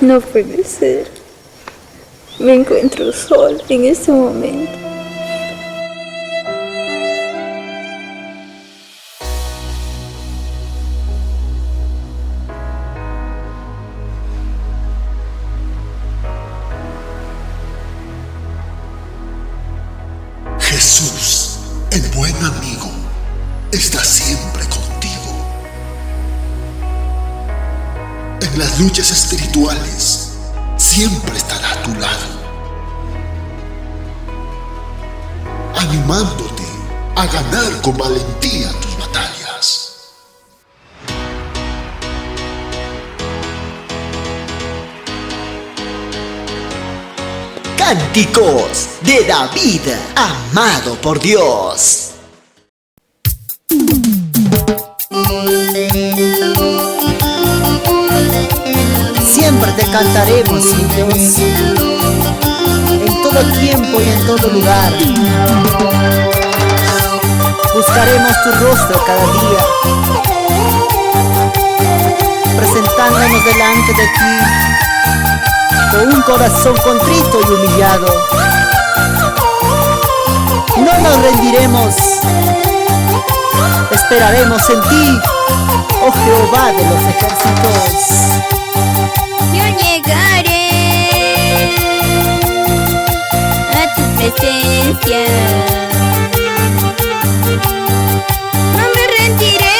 No puede ser. Me encuentro sola en este momento. Jesús, el buen amigo, está siempre contigo. En las luchas espirituales, siempre estará a tu lado, animándote a ganar con valentía tus batallas. Cánticos de David, amado por Dios. Siempre te cantaremos, mi Dios, en todo tiempo y en todo lugar. Buscaremos tu rostro cada día, presentándonos delante de ti con un corazón contrito y humillado. No nos rendiremos, esperaremos en ti, oh Jehová de los ejércitos. Yo llegaré a tu presencia, no me rendiré,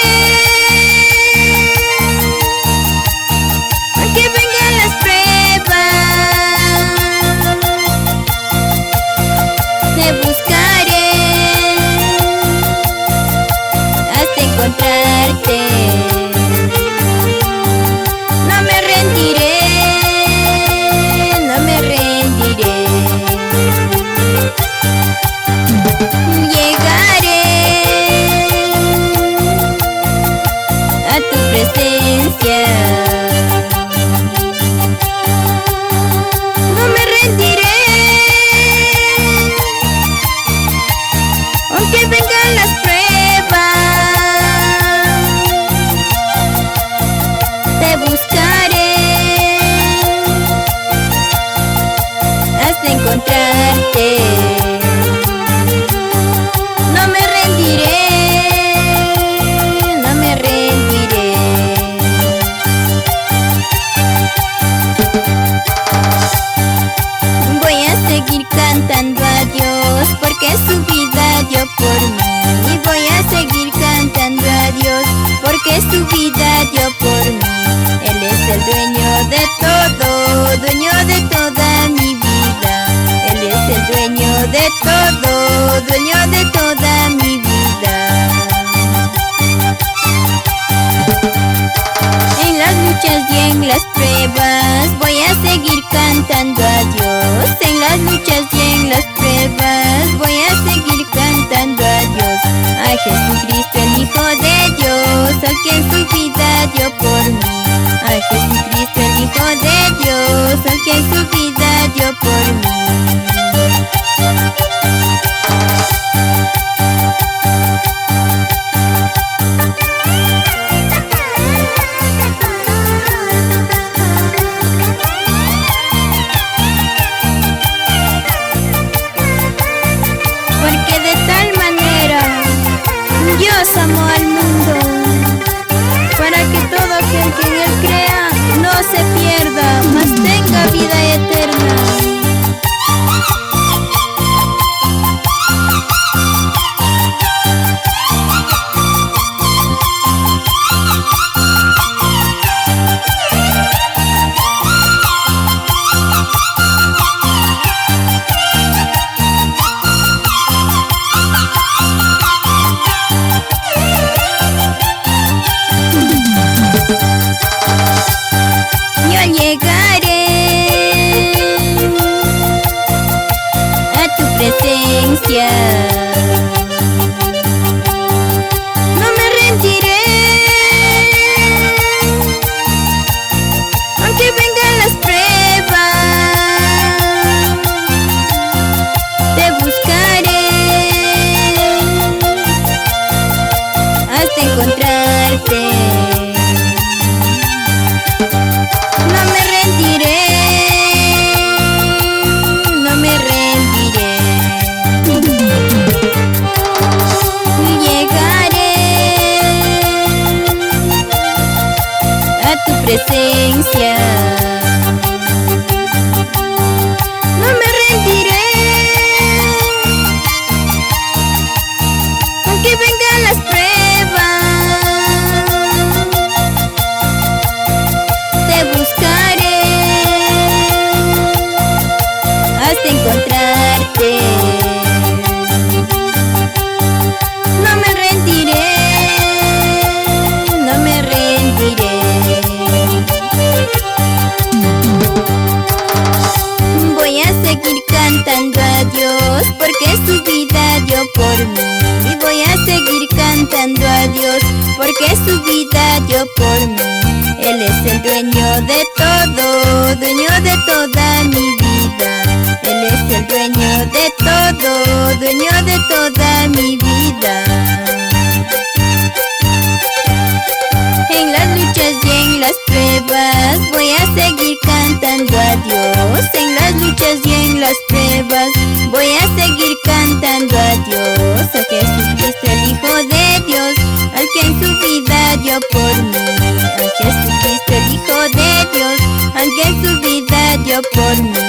aunque vengan las pruebas, te buscaré hasta encontrarte. No me rendiré, no me rendiré. Llegaré a tu presencia. No me rendiré, aunque vengan las pruebas. Te buscaré hasta encontrarte. No me rendiré, no me rendiré. Voy a seguir cantando a Dios, porque su vida dio por mí. Y voy a seguir cantando a Dios, porque su vida dio por mí. Él es el dueño de todo, dueño de toda mi vida. Él es el dueño de todo, dueño de toda mi vida. En las luchas y en las pruebas voy a seguir cantando a Dios. En las luchas y en las pruebas voy a seguir cantando a Dios. A Jesucristo el Hijo de Dios, al quien su vida dio por mí. A Jesucristo el Hijo de Dios, al quien su vida dio por mí. Porque de tal manera Dios amó al mundo, para que todo aquel que en él crea no se pierda, mas tenga vida eterna. Yo llegaré a tu presencia. No me rendiré, aunque vengan las pruebas. Te buscaré hasta encontrarte. No me rendiré, presencia. No me rendiré, aunque vengan las pruebas. Te buscaré hasta encontrarte. No me rendiré, no me rendiré. Voy a seguir cantando a Dios, porque su vida dio por mí. Y voy a seguir cantando a Dios, porque su vida dio por mí. Él es el dueño de todo, dueño de toda mi vida. Él es el dueño de todo, dueño de toda mi vida. En las luchas y en las pruebas voy a seguir cantando a Dios. En las luchas y en las pruebas voy a seguir cantando a Dios. A Jesucristo el Hijo de Dios, al que en su vida dio por mí. A Jesucristo el Hijo de Dios, al que en su vida dio por mí.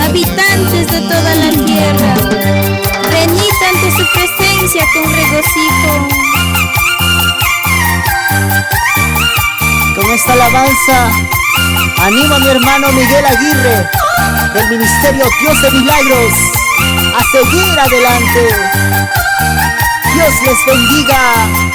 Habitantes de toda la tierra, venid ante su presencia con regocijo. Con esta alabanza animo a mi hermano Miguel Aguirre del Ministerio Dios de Milagros a seguir adelante. Dios les bendiga.